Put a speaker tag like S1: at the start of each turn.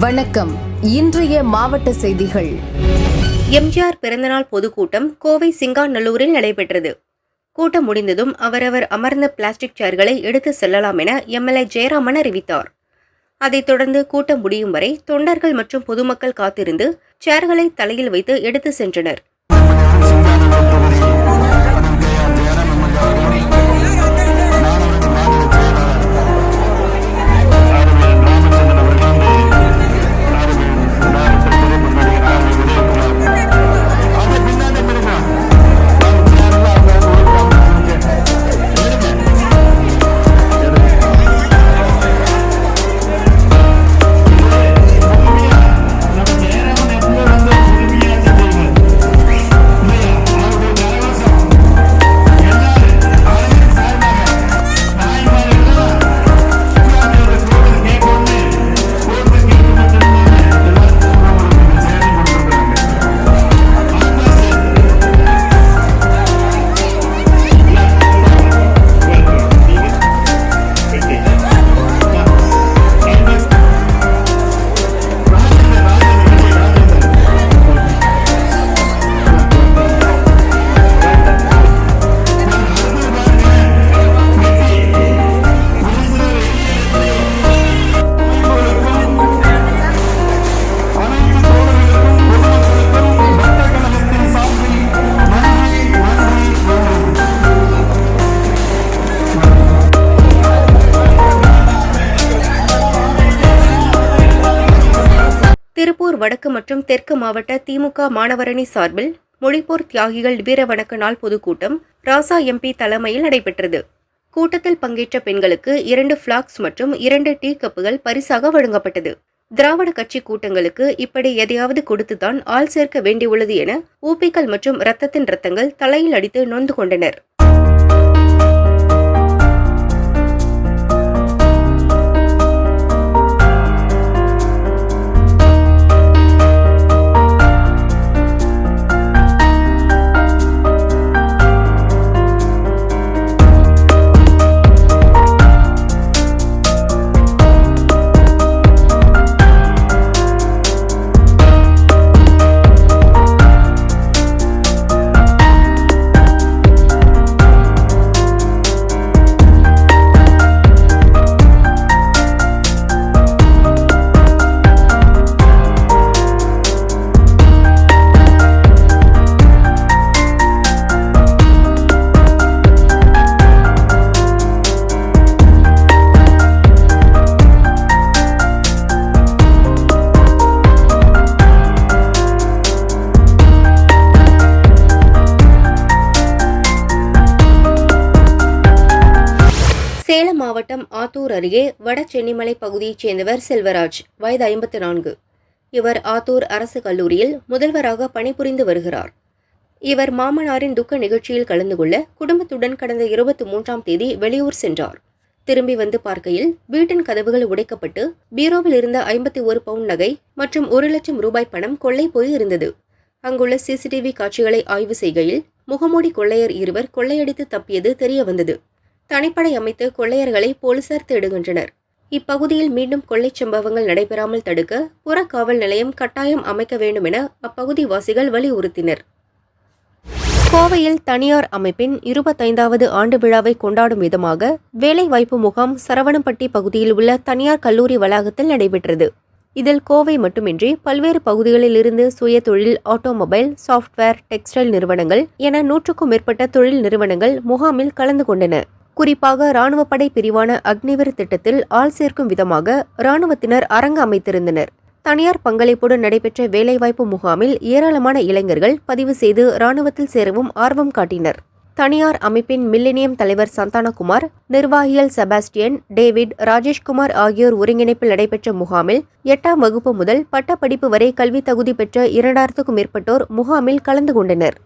S1: வணக்கம். இன்றைய மாவட்ட செய்திகள்.
S2: எம்ஜிஆர் பிறந்தநாள் பொதுக்கூட்டம் கோவை சிங்காநல்லூரில் நடைபெற்றது. கூட்டம் முடிந்ததும் அவரவர் அமர்ந்த பிளாஸ்டிக் சேர்களை எடுத்து செல்லலாம் என எம்எல்ஏ ஜெயராமன் அறிவித்தார். அதைத் தொடர்ந்து கூட்டம் முடியும் வரை தொண்டர்கள் மற்றும் பொதுமக்கள் காத்திருந்து சேர்களை தலையில் வைத்து எடுத்து சென்றனர். திருப்பூர் வடக்கு மற்றும் தெற்கு மாவட்ட திமுக மாணவரணி சார்பில் மொழிப்போர் தியாகிகள் வீர வணக்க நாள் பொதுக்கூட்டம் ராசா எம்பி தலைமையில் நடைபெற்றது. கூட்டத்தில் பங்கேற்ற பெண்களுக்கு 2 பிளாக்ஸ் மற்றும் 2 டீ கப்புகள் பரிசாக வழங்கப்பட்டது. திராவிட கட்சி கூட்டங்களுக்கு இப்படி எதையாவது கொடுத்துதான் ஆள் சேர்க்க வேண்டியுள்ளது என ஊப்பிக்கள் மற்றும் இரத்தத்தின் ரத்தங்கள் தலையில் அடித்து நொந்து கொண்டனர். சேலம் மாவட்டம் ஆத்தூர் அருகே வட சென்னிமலை பகுதியைச் சேர்ந்தவர் செல்வராஜ், வயது 54. இவர் ஆத்தூர் அரசு கல்லூரியில் முதல்வராக பணிபுரிந்து வருகிறார். இவர் மாமனாரின் துக்க நிகழ்ச்சியில் கலந்து கொள்ள குடும்பத்துடன் கடந்த 23ஆம் தேதி வெளியூர் சென்றார். திரும்பி வந்து பார்க்கையில் வீட்டின் கதவுகள் உடைக்கப்பட்டு பீரோவில் இருந்த 51 பவுண்ட் நகை மற்றும் 1 லட்சம் ரூபாய் பணம் கொள்ளை போய் இருந்தது. அங்குள்ள சிசிடிவி காட்சிகளை ஆய்வு செய்கையில் முகமூடி கொள்ளையர் 2 கொள்ளையடித்து தப்பியது தெரிய வந்தது. தனிப்படை அமைத்து கொள்ளையர்களை போலீசார் தேடுகின்றனர். இப்பகுதியில் மீண்டும் கொள்ளைச் சம்பவங்கள் நடைபெறாமல் தடுக்க புறக்காவல் நிலையம் கட்டாயம் அமைக்க வேண்டும் என அப்பகுதி வாசிகள் வலியுறுத்தினர். கோவையில் தனியார் அமைப்பின் 25வது ஆண்டு விழாவை கொண்டாடும் விதமாக வேலைவாய்ப்பு முகாம் சரவணம்பட்டி பகுதியில் உள்ள தனியார் கல்லூரி வளாகத்தில் நடைபெற்றது. இதில் கோவை மட்டுமின்றி பல்வேறு பகுதிகளில் இருந்து சுய தொழில், ஆட்டோமொபைல், சாப்ட்வேர், டெக்ஸ்டைல் நிறுவனங்கள் என 100க்கும் மேற்பட்ட தொழில் நிறுவனங்கள் முகாமில் கலந்து கொண்டன. குறிப்பாக ராணுவப்படை பிரிவான அக்னிவீர் திட்டத்தில் ஆள் சேர்க்கும் விதமாக ராணுவத்தினர் அரங்கு அமைத்திருந்தனர். தனியார் பங்களிப்புடன் நடைபெற்ற வேலைவாய்ப்பு முகாமில் ஏராளமான இளைஞர்கள் பதிவு செய்து ராணுவத்தில் சேரவும் ஆர்வம் காட்டினர். தனியார் அமைப்பின் மில்லினியம் தலைவர் சந்தானகுமார், நிர்வாகிகள் செபாஸ்டியன், டேவிட், ராஜேஷ்குமார் ஆகியோர் ஒருங்கிணைப்பில் நடைபெற்ற முகாமில் 8ஆம் வகுப்பு முதல் பட்டப்படிப்பு வரை கல்வி தகுதி பெற்ற 2000க்கும் மேற்பட்டோர் முகாமில் கலந்து கொண்டனர்.